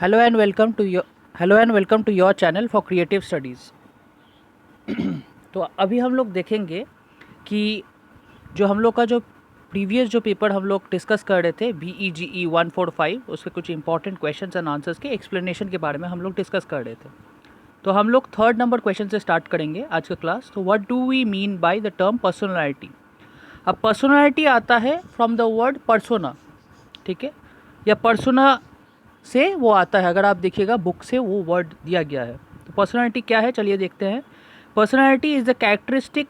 Hello and welcome to your channel for creative studies. तो अभी हम लोग देखेंगे कि जो हम लोग का जो प्रीवियस जो पेपर हम लोग डिस्कस कर रहे थे BEGE 145, उसके कुछ इंपॉर्टेंट क्वेश्चंस एंड आंसर्स के एक्सप्लेनेशन के बारे में हम लोग डिस्कस कर रहे थे। तो हम लोग थर्ड नंबर क्वेश्चन से स्टार्ट करेंगे आज का क्लास। तो what do we mean by the term personality. अब पर्सनैलिटी आता है फ्रॉम द वर्ड पर्सोना, ठीक है, या पर्सोना से वो आता है। अगर आप देखिएगा बुक से वो वर्ड दिया गया है। तो पर्सनैलिटी क्या है, चलिए देखते हैं। Personality is the characteristic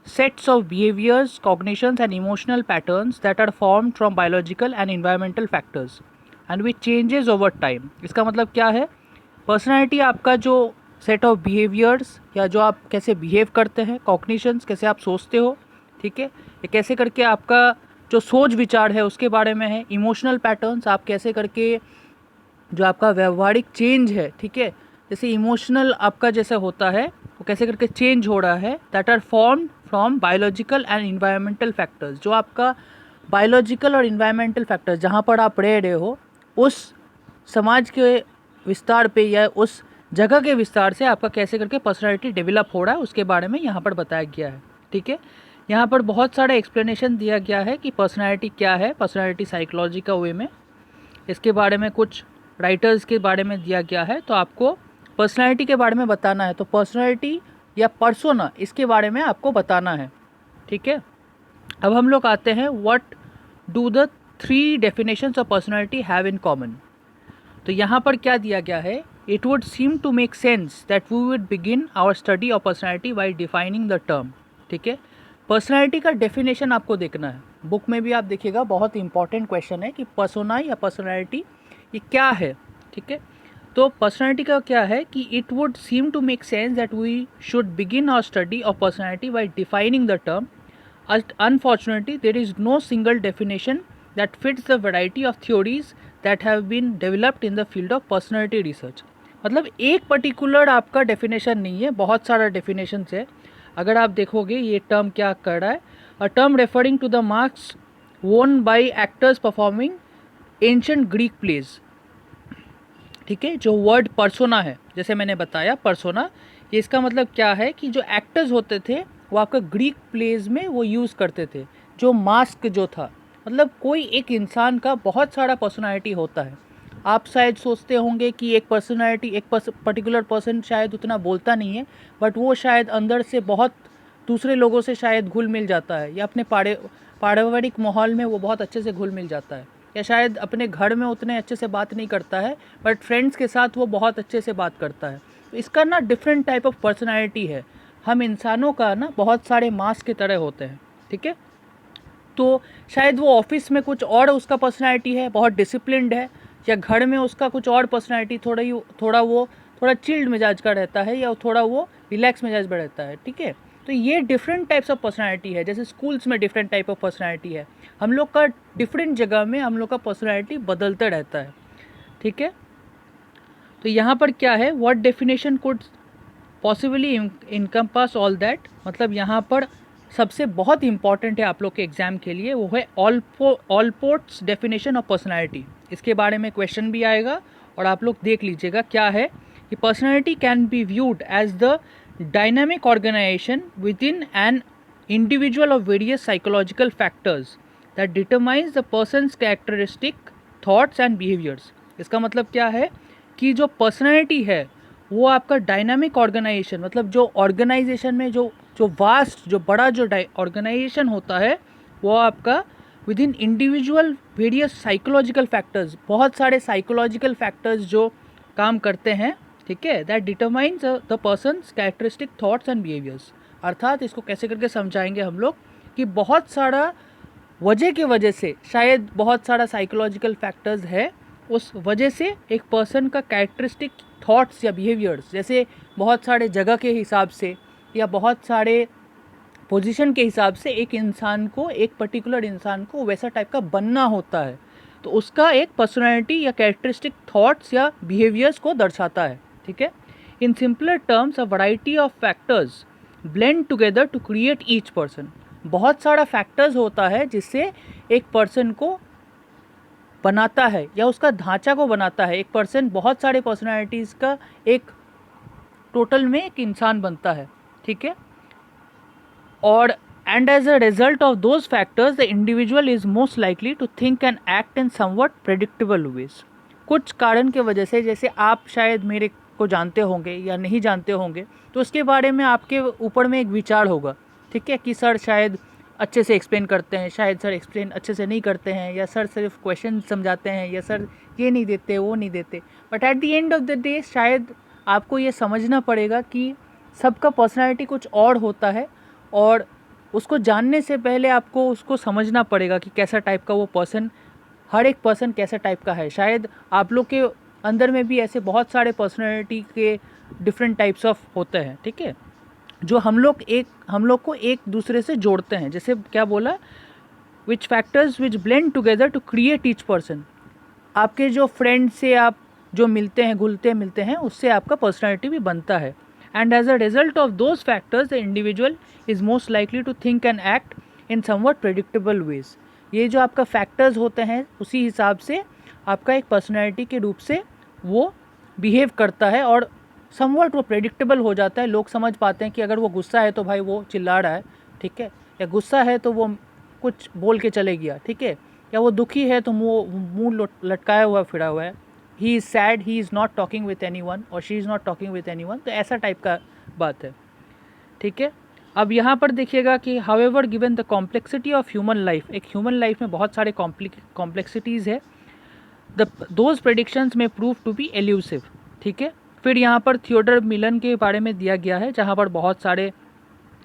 sets of behaviours, cognitions and emotional patterns that are formed from biological and environmental factors and which changes over time. इसका मतलब क्या है, पर्सनैलिटी आपका जो सेट ऑफ बिहेवियर्स या जो आप कैसे बिहेव करते हैं, कॉग्निशंस कैसे आप सोचते हो, ठीक है, ये कैसे करके आपका जो सोच विचार है उसके बारे में है। इमोशनल पैटर्न्स, आप कैसे करके जो आपका व्यवहारिक चेंज है, ठीक है, जैसे इमोशनल आपका जैसे होता है वो कैसे करके चेंज हो रहा है। That are formed from biological and environmental factors. जो आपका बायोलॉजिकल और इन्वायरमेंटल फैक्टर्स जहाँ पर आप रह रहे हो उस समाज के विस्तार पे या उस जगह के विस्तार से आपका कैसे करके पर्सनैलिटी डेवलप हो रहा है उसके बारे में यहाँ पर बताया गया है, ठीक है। यहाँ पर बहुत सारा एक्सप्लेनेशन दिया गया है कि पर्सनैलिटी क्या है, पर्सनैलिटी साइकोलॉजी का वे में इसके बारे में कुछ राइटर्स के बारे में दिया गया है। तो आपको पर्सनैलिटी के बारे में बताना है, तो पर्सनैलिटी या पर्सोना इसके बारे में आपको बताना है, ठीक है। अब हम लोग आते हैं what do the three definitions of personality have in common. तो यहाँ पर क्या दिया गया है, it would seem to make sense that we would begin our study of personality by defining the term, ठीक है। पर्सनैलिटी का डेफिनेशन आपको देखना है, बुक में भी आप देखिएगा बहुत इंपॉर्टेंट क्वेश्चन है कि पर्सोना या पर्सनैलिटी ये क्या है, ठीक है। तो पर्सनैलिटी का क्या है कि it would seem to make sense that we should begin our study of personality by defining the term. Unfortunately, there is no single definition that fits the variety of theories that have been developed in the field of personality research। मतलब एक particular आपका definition नहीं है, बहुत सारा definition है। अगर आप देखोगे ये टर्म क्या कर रहा है, a term referring to the marks won by actors performing ancient Greek plays, ठीक है। जो वर्ड पर्सोना है, जैसे मैंने बताया पर्सोना, ये इसका मतलब क्या है कि जो एक्टर्स होते थे वो आपका ग्रीक प्लेज में वो यूज़ करते थे। जो मास्क जो था, मतलब कोई एक इंसान का बहुत सारा पर्सनालिटी होता है। आप शायद सोचते होंगे कि एक पर्सनालिटी, एक पर्टिकुलर पर्सन शायद उतना बोलता नहीं है, बट वो शायद अंदर से बहुत दूसरे लोगों से शायद घुल मिल जाता है, या अपने पारिवारिक माहौल में वो बहुत अच्छे से घुल मिल जाता है, या शायद अपने घर में उतने अच्छे से बात नहीं करता है बट फ्रेंड्स के साथ वो बहुत अच्छे से बात करता है। तो इसका ना डिफरेंट टाइप ऑफ पर्सनालिटी है। हम इंसानों का ना बहुत सारे मास्क की तरह होते हैं, ठीक है। तो शायद वो ऑफिस में कुछ और उसका पर्सनालिटी है, बहुत डिसिप्लिन्ड है, या घर में उसका कुछ और पर्सनालिटी थोड़ा चिल्ड मिजाज का रहता है, या थोड़ा वो रिलैक्स मिजाज में रहता है, ठीक है। तो ये डिफरेंट टाइप्स ऑफ पर्सनालिटी है। जैसे स्कूल्स में डिफरेंट टाइप ऑफ पर्सनालिटी है, हम लोग का डिफरेंट जगह में हम लोग का पर्सनालिटी बदलता रहता है, ठीक है। तो यहाँ पर क्या है, what definition could possibly encompass all that, मतलब यहाँ पर सबसे बहुत इंपॉर्टेंट है आप लोग के एग्जाम के लिए, वो है ऑलपोर्ट्स डेफिनेशन ऑफ पर्सनालिटी। इसके बारे में क्वेश्चन भी आएगा और आप लोग देख लीजिएगा क्या है कि personality can be viewed as the dynamic organisation within an individual of various psychological factors that determines the person's characteristic thoughts and behaviours. इसका मतलब क्या है कि जो पर्सनैलिटी है वो आपका डायनामिक ऑर्गेनाइजेशन, मतलब जो ऑर्गेनाइजेशन में जो वास्ट जो बड़ा जो ऑर्गेनाइजेशन होता है वो आपका with in individual various psychological factors, बहुत सारे साइकोलॉजिकल फैक्टर्स जो काम करते हैं, ठीक है, that determines the persons characteristic thoughts and behaviours. अर्थात इसको कैसे करके समझाएंगे हम लोग कि बहुत सारा वजह के वजह से शायद बहुत सारा साइकोलॉजिकल फैक्टर्स है, उस वजह से एक पर्सन का कैरेक्टरिस्टिक थॉट्स या बिहेवियर्स, जैसे बहुत सारे जगह के हिसाब से या बहुत सारे पोजीशन के हिसाब से एक इंसान को, एक पर्टिकुलर इंसान को वैसा टाइप का बनना होता है, तो उसका एक पर्सनैलिटी या कैरेक्टरिस्टिक थॉट्स या बिहेवियर्स को दर्शाता है, ठीक है। In simpler terms a variety of factors blend together to create each person. बहुत सारा फैक्टर्स होता है जिससे एक पर्सन को बनाता है या उसका ढांचा को बनाता है। एक पर्सन बहुत सारे पर्सनैलिटीज़ का एक टोटल में एक इंसान बनता है, ठीक है। और and as a result of those factors the individual is most likely to think and act in somewhat predictable ways. कुछ कारण के वजह से, जैसे आप शायद मेरे को जानते होंगे या नहीं जानते होंगे, तो उसके बारे में आपके ऊपर में एक विचार होगा, ठीक है, कि सर शायद अच्छे से एक्सप्लेन करते हैं, शायद सर एक्सप्लेन अच्छे से नहीं करते हैं, या सर सिर्फ क्वेश्चन समझाते हैं, या सर ये नहीं देते वो नहीं देते। But at the end of the day शायद आपको ये समझना पड़ेगा कि सबका पर्सनैलिटी कुछ और होता है, और उसको जानने से पहले आपको उसको समझना पड़ेगा कि कैसा टाइप का वो पर्सन, हर एक पर्सन कैसा टाइप का है। शायद आप लोग के अंदर में भी ऐसे बहुत सारे पर्सनैलिटी के डिफरेंट टाइप्स ऑफ होते हैं, ठीक है, जो हम लोग को एक दूसरे से जोड़ते हैं। जैसे क्या बोला, which factors which blend together to create each person. आपके जो फ्रेंड से आप जो मिलते हैं, घुलते मिलते हैं, उससे आपका पर्सनैलिटी भी बनता है। And as a result of those factors the individual is most likely to think and act in somewhat predictable ways. ये जो आपका फैक्टर्स होते हैं, उसी हिसाब से आपका एक पर्सनैलिटी के रूप से वो बिहेव करता है, और समवट वो प्रेडिक्टेबल हो जाता है। लोग समझ पाते हैं कि अगर वो गुस्सा है तो भाई वो चिल्ला रहा है, ठीक है, या गुस्सा है तो वो कुछ बोल के चले गया, ठीक है, या वो दुखी है तो मुँह लटकाया हुआ फिरा हुआ है, he is sad, he is not talking with anyone, और she is not talking with anyone. तो ऐसा टाइप का बात है, ठीक है। अब यहाँ पर देखिएगा कि however given the complexity of human life, एक ह्यूमन लाइफ में बहुत सारे कॉम्प्लेक्सिटीज़ है, दोज प्रेडिक्शंस में प्रूव टू बी एल्यूसिव, ठीक है। फिर यहाँ पर थियोडर मिलन के बारे में दिया गया है, जहाँ पर बहुत सारे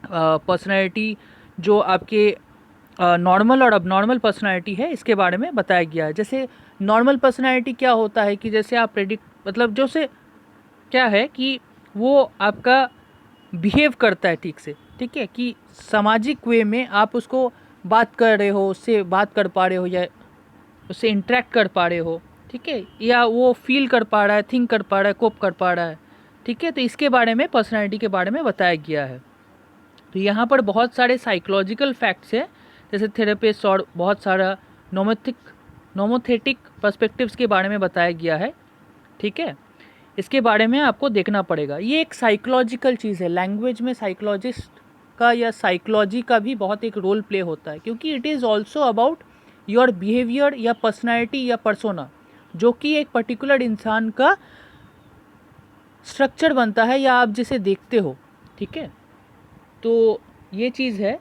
पर्सनैलिटी जो आपके नॉर्मल और अबनॉर्मल पर्सनैलिटी है, इसके बारे में बताया गया है। जैसे नॉर्मल पर्सनैलिटी क्या होता है कि जैसे आप मतलब जो से क्या है कि वो आपका बिहेव करता है ठीक से, ठीक है, कि सामाजिक वे में आप उसको बात कर रहे हो, उससे बात कर पा रहे हो, या उससे इंटरेक्ट कर पा रहे हो, ठीक है, या वो फील कर पा रहा है, थिंक कर पा रहा है, कोप कर पा रहा है, ठीक है। तो इसके बारे में, पर्सनैलिटी के बारे में बताया गया है। तो यहाँ पर बहुत सारे साइकोलॉजिकल फैक्ट्स हैं, जैसे थेरेपिस्ट और बहुत सारा नोमोथेटिक पर्सपेक्टिव्स के बारे में बताया गया है, ठीक है। इसके बारे में आपको देखना पड़ेगा। ये एक साइकोलॉजिकल चीज़ है। लैंग्वेज में साइकोलॉजिस्ट का या साइकोलॉजी का भी बहुत एक रोल प्ले होता है, क्योंकि it is also about your behaviour या पर्सनैलिटी या पर्सोना, जो कि एक पर्टिकुलर इंसान का स्ट्रक्चर बनता है या आप जिसे देखते हो, ठीक है। तो ये चीज़ है।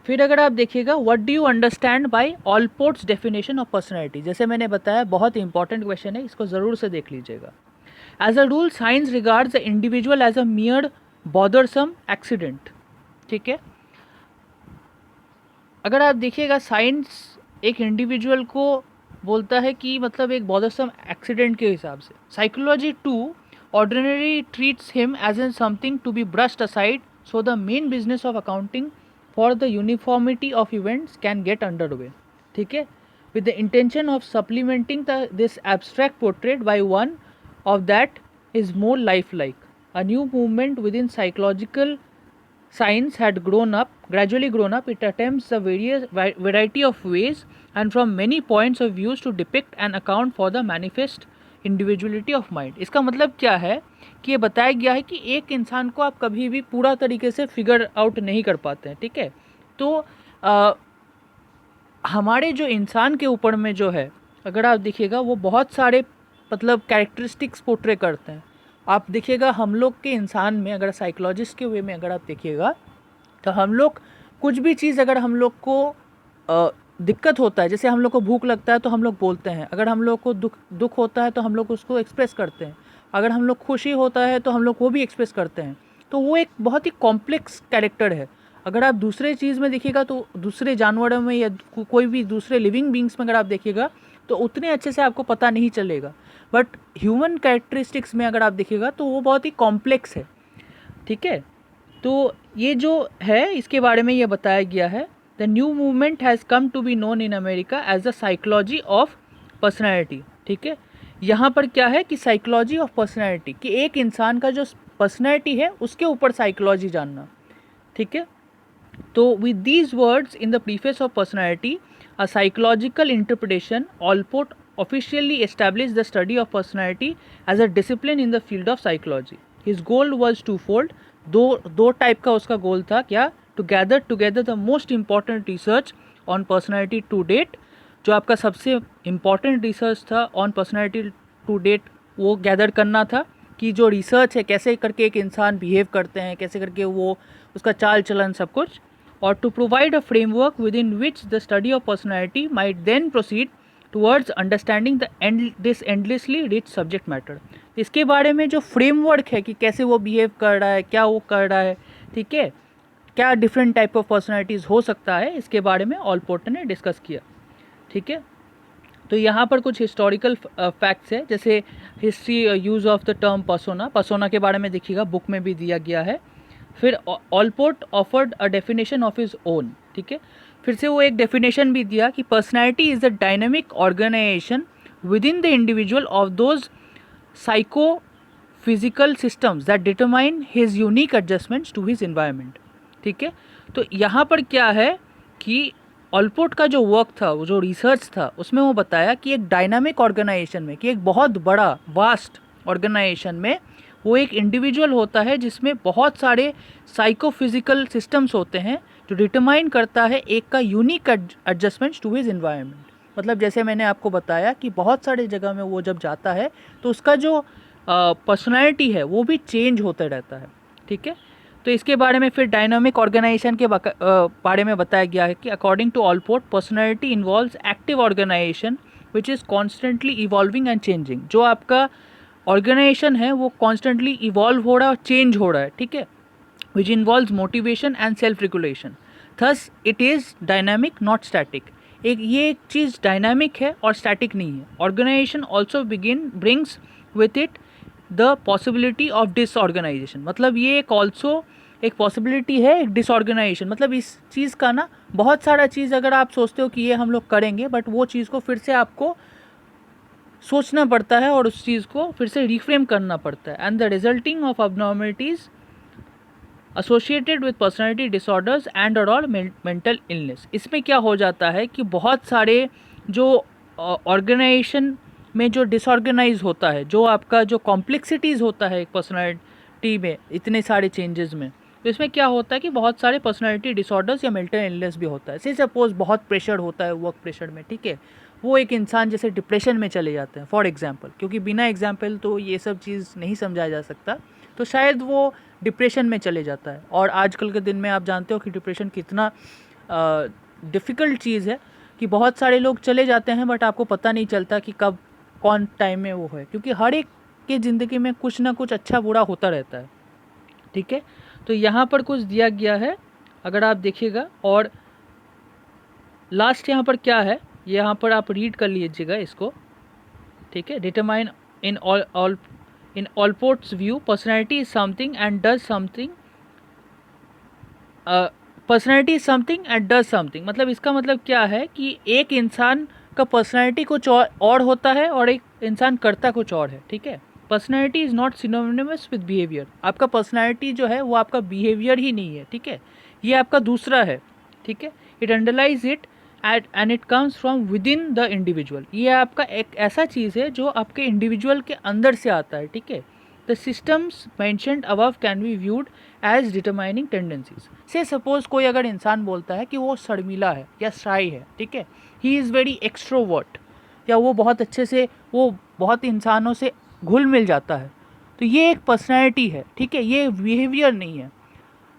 फिर अगर आप देखिएगा, what do you understand by Allport's definition of personality, जैसे मैंने बताया बहुत इंपॉर्टेंट क्वेश्चन है, इसको ज़रूर से देख लीजिएगा। As a rule science regards the individual as a mere bothersome accident, ठीक है। अगर आप देखिएगा, साइंस एक इंडिविजुअल को बोलता है कि मतलब एक बॉदरसम एक्सीडेंट के हिसाब से। Psychology to ordinary treats him as an something to be brushed aside, so the main business of accounting for the uniformity of events can get under way, ठीक है, with the intention of supplementing this abstract portrait by one of that is more lifelike. A new movement within psychological science had gradually grown up. It attempts a variety of ways and from many points of views to depict and account for the manifest individuality of mind. इसका मतलब क्या है कि ये बताया गया है कि एक इंसान को आप कभी भी पूरा तरीके से फिगर आउट नहीं कर पाते हैं, ठीक है। तो हमारे जो इंसान के ऊपर में जो है, अगर आप देखिएगा, वो बहुत सारे मतलब कैरेक्टरिस्टिक्स पोर्ट्रे करते हैं। आप देखिएगा हम लोग के इंसान में, अगर साइकोलॉजिस्ट के वे में अगर आप देखिएगा, तो हम लोग कुछ भी चीज़, अगर हम लोग को दिक्कत होता है, जैसे हम लोग को भूख लगता है तो हम लोग बोलते हैं, अगर हम लोग को दुख होता है तो हम लोग उसको एक्सप्रेस करते हैं, अगर हम लोग खुशी होता है तो हम लोग वो भी एक्सप्रेस करते हैं। तो वो एक बहुत ही कॉम्प्लेक्स कैरेक्टर है। अगर आप दूसरे चीज़ में देखिएगा, तो दूसरे जानवरों में या कोई भी दूसरे लिविंग बींग्स में अगर आप देखिएगा, तो उतने अच्छे से आपको पता नहीं चलेगा। बट ह्यूमन कैरेक्टरिस्टिक्स में अगर आप देखिएगा तो वो बहुत ही कॉम्प्लेक्स है, ठीक है। तो ये जो है, इसके बारे में ये बताया गया है। The new movement has come to be known in America as the psychology of personality, ठीक है। यहाँ पर क्या है कि साइकोलॉजी ऑफ पर्सनैलिटी, कि एक इंसान का जो पर्सनैलिटी है उसके ऊपर साइकोलॉजी जानना, ठीक है। तो with these words in the preface of personality a psychological interpretation, Allport officially established the study of personality as a discipline in the field of psychology. His goal was twofold. दो type का उसका गोल था क्या? To gather together the most important research on personality to date. जो आपका सबसे important research था on personality to date वो गैदर करना था कि जो रिसर्च है कैसे करके एक इंसान बिहेव करते हैं, कैसे करके वो उसका चाल चलन सब कुछ, और to provide a framework within which the study of personality might then proceed towards understanding this endlessly rich subject matter. इसके बारे में जो फ्रेमवर्क है कि कैसे वो बिहेव कर रहा है, क्या वो कर रहा है, ठीक है, क्या डिफरेंट टाइप ऑफ पर्सनैलिटीज़ हो सकता है, इसके बारे में ऑलपोर्ट ने डिस्कस किया. ठीक है, तो यहाँ पर कुछ हिस्टोरिकल फैक्ट्स है, जैसे history use of the term persona के बारे में देखिएगा, बुक में भी दिया गया है. फिर Allport offered a definition of his own. ठीक है, फिर से वो एक डेफिनेशन भी दिया कि personality is a dynamic organisation within the individual of those psychophysical systems that determine his unique adjustments to his environment. ठीक है, तो यहाँ पर क्या है कि ऑलपोर्ट का जो वर्क था, वो जो रिसर्च था, उसमें वो बताया कि एक डायनामिक ऑर्गेनाइजेशन में, कि एक बहुत बड़ा वास्ट ऑर्गेनाइजेशन में वो एक इंडिविजुअल होता है जिसमें बहुत सारे साइकोफिजिकल सिस्टम्स होते हैं जो डिटरमाइन करता है एक का unique adjustments to his environment. मतलब जैसे मैंने आपको बताया कि बहुत सारे जगह में वो जब जाता है तो उसका जो पर्सनैलिटी है वो भी चेंज होता रहता है. ठीक है, तो इसके बारे में फिर डायनामिक ऑर्गेनाइजेशन के बारे में बताया गया है कि according to Allport personality involves active organisation which is constantly evolving and changing. जो आपका ऑर्गेनाइजेशन है वो कॉन्स्टेंटली इवॉल्व हो रहा है और चेंज हो रहा है. ठीक है, which involves motivation and self regulation. Thus it is dynamic not static. ये एक चीज़ डायनामिक है और स्टैटिक नहीं है. Organisation also brings with it the possibility of disorganisation. मतलब ये एक ऑल्सो एक पॉसिबिलिटी है एक डिसऑर्गेनाइजेशन. मतलब इस चीज़ का ना बहुत सारा चीज़ अगर आप सोचते हो कि ये हम लोग करेंगे, बट वो चीज़ को फिर से आपको सोचना पड़ता है और उस चीज़ को फिर से रिफ्रेम करना पड़ता है. And the resulting of abnormalities associated with personality disorders and और मेंटल इलनेस. इसमें क्या हो जाता है कि बहुत सारे जो ऑर्गेनाइजेशन में जो डिसऑर्गेनाइज होता है, जो आपका जो कॉम्प्लेक्सिटीज़ होता है एक पर्सनैलिटी में, इतने सारे चेंजेस में, तो इसमें क्या होता है कि बहुत सारे पर्सनैलिटी डिसऑर्डर्स या मेंटल इलनेस भी होता है. से सपोज बहुत प्रेशर होता है वर्क प्रेशर में, ठीक है, वो एक इंसान जैसे डिप्रेशन में चले जाते हैं फॉर एग्जांपल, क्योंकि बिना एग्जांपल तो ये सब चीज़ नहीं समझाया जा सकता, तो शायद वो डिप्रेशन में चले जाता है. और आजकल के दिन में आप जानते हो कि डिप्रेशन कितना डिफ़िकल्ट चीज़ है, कि बहुत सारे लोग चले जाते हैं बट आपको पता नहीं चलता कि कब कौन टाइम में वो है, क्योंकि हर एक के ज़िंदगी में कुछ ना कुछ अच्छा बुरा होता रहता है. ठीक है, तो यहाँ पर कुछ दिया गया है अगर आप देखिएगा. और लास्ट यहाँ पर क्या है, यहाँ पर आप रीड कर लीजिएगा इसको. ठीक है, determine in Allport's view personality is something and does something. Personality is something and does something. मतलब इसका मतलब क्या है कि एक इंसान का पर्सनैलिटी कुछ और होता है और एक इंसान करता कुछ और है. ठीक है, personality is not synonymous with behaviour. आपका पर्सनैलिटी जो है वो आपका बिहेवियर ही नहीं है. ठीक है, ये आपका दूसरा है. ठीक है, it underlies it and it comes from within the individual. ये आपका एक ऐसा चीज़ है जो आपके इंडिविजुअल के अंदर से आता है. ठीक है, the systems mentioned above can be viewed as determining tendencies. So suppose कोई अगर इंसान बोलता है कि वो शर्मिला है या शाई है, ठीक है, ही इज़ वेरी एक्सट्रोवर्ट, या वो बहुत अच्छे से वो बहुत इंसानों से घुल मिल जाता है, तो ये एक पर्सनैलिटी है. ठीक है, ये बिहेवियर नहीं है.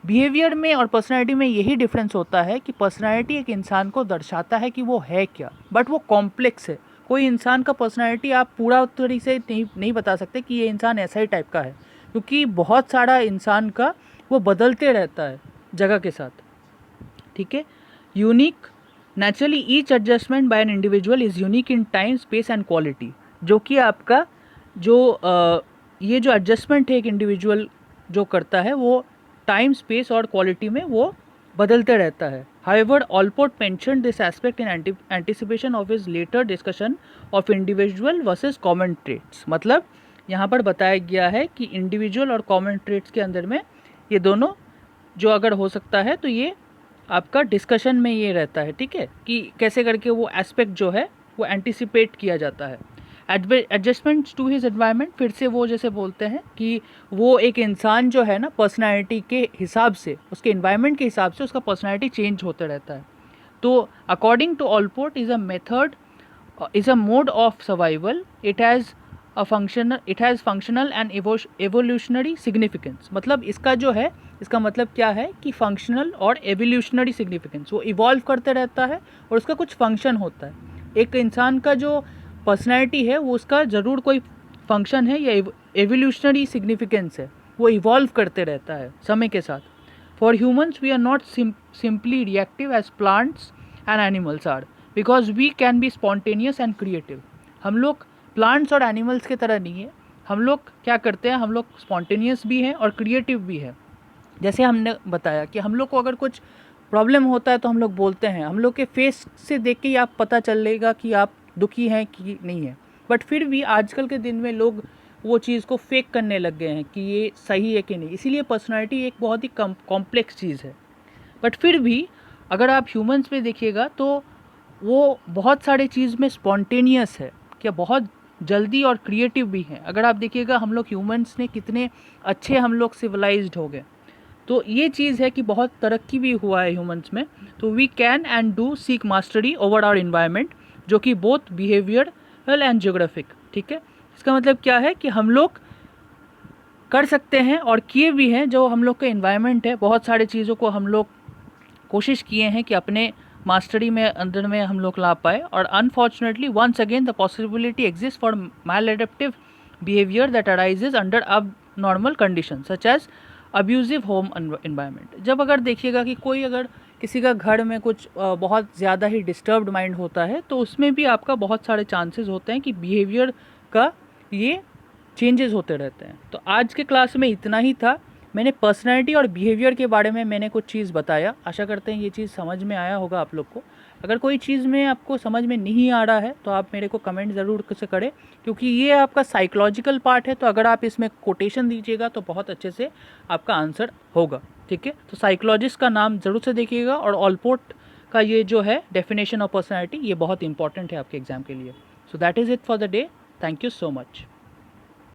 बिहेवियर में और पर्सनैलिटी में यही डिफरेंस होता है कि पर्सनैलिटी एक इंसान को दर्शाता है कि वो है क्या, बट वो कॉम्प्लेक्स है. कोई इंसान का पर्सनैलिटी आप पूरा तरीके से नहीं बता सकते कि ये इंसान ऐसा ही टाइप का है, क्योंकि बहुत सारा इंसान का वो बदलते रहता है जगह के साथ. ठीक है, unique naturally each adjustment by an individual is unique in time space and quality. जो कि आपका जो ये जो एडजस्टमेंट है एक इंडिविजुअल जो करता है वो टाइम स्पेस और क्वालिटी में वो बदलते रहता है. However Allport mentioned this aspect in anticipation of his later discussion of individual versus common traits. मतलब यहाँ पर बताया गया है कि इंडिविजुअल और कॉमन ट्रेट्स के अंदर में ये दोनों जो अगर हो सकता है तो ये आपका डिस्कशन में ये रहता है, ठीक है, कि कैसे करके वो एस्पेक्ट जो है वो एंटिसिपेट किया जाता है। एडजस्टमेंट्स टू हिज एनवायरनमेंट, फिर से वो जैसे बोलते हैं कि वो एक इंसान जो है ना पर्सनैलिटी के हिसाब से, उसके एनवायरनमेंट के हिसाब से उसका पर्सनैलिटी चेंज होते रहता है। तो according to Allport is a method, is a mode of survival. It has functional and evolutionary significance. मतलब इसका जो है, इसका मतलब क्या है कि फंक्शनल और एवोल्यूशनरी सिग्निफिकेंस, वो इवॉल्व करते रहता है और उसका कुछ फंक्शन होता है। एक इंसान का जो पर्सनैलिटी है वो उसका ज़रूर कोई फंक्शन है या एवोल्यूशनरी सिग्निफिकेंस है, वो इवॉल्व करते रहता है समय के साथ। For humans we are not simply reactive as plants and animals are, because we can be spontaneous and creative. हम लोग प्लांट्स और एनिमल्स की तरह नहीं है। हम लोग क्या करते हैं, हम लोग स्पॉन्टेनियस भी हैं और क्रिएटिव भी है। जैसे हमने बताया कि हम लोग को अगर कुछ प्रॉब्लम होता है तो हम लोग बोलते हैं, हम लोग के फेस से देख के ही आप पता चलेगा कि आप दुखी हैं कि नहीं है। बट फिर भी आजकल के दिन में लोग वो चीज़ को फेक करने लग गए हैं कि ये सही है कि नहीं। इसीलिए पर्सनैलिटी एक बहुत ही कॉम्प्लेक्स चीज़ है। बट फिर भी अगर आप ह्यूमंस में देखिएगा तो वो बहुत सारे चीज़ में स्पॉन्टेनियस है, क्या बहुत जल्दी और क्रिएटिव भी हैं। अगर आप देखिएगा हम लोग ह्यूमंस ने कितने अच्छे हम लोग सिविलाइज्ड हो गए, तो ये चीज़ है कि बहुत तरक्की भी हुआ है ह्यूमंस में। तो we can and do seek mastery over our environment, जो कि बोथ बिहेवियरल एंड जियोग्राफिक, ठीक है। इसका मतलब क्या है कि हम लोग कर सकते हैं और किए भी हैं। जो हम लोग का इन्वायरमेंट है, बहुत सारे चीज़ों को हम लोग कोशिश किए हैं कि अपने मास्टरी में अंदर में हम लोग ला पाए। और unfortunately once again the possibility exist for maladaptive behaviour that arises under abnormal condition such as abusive home environment. जब अगर देखिएगा कि कोई अगर किसी का घर में कुछ बहुत ज़्यादा ही डिस्टर्ब्ड माइंड होता है, तो उसमें भी आपका बहुत सारे चांसेस होते हैं कि बिहेवियर का ये चेंजेस होते रहते हैं। तो आज के क्लास में इतना ही था। मैंने पर्सनैलिटी और बिहेवियर के बारे में मैंने कुछ चीज़ बताया। आशा करते हैं ये चीज़ समझ में आया होगा आप लोग को। अगर कोई चीज़ में आपको समझ में नहीं आ रहा है तो आप मेरे को कमेंट ज़रूर से करें, क्योंकि ये आपका साइकोलॉजिकल पार्ट है। तो अगर आप इसमें कोटेशन दीजिएगा तो बहुत अच्छे से आपका आंसर होगा, ठीक है। तो साइकोलॉजिस्ट का नाम ज़रूर से देखिएगा, और ऑलपोर्ट का ये जो है डेफिनेशन ऑफ पर्सनैलिटी, ये बहुत इंपॉर्टेंट है आपके एग्ज़ाम के लिए। So that is it for the day. Thank you so much.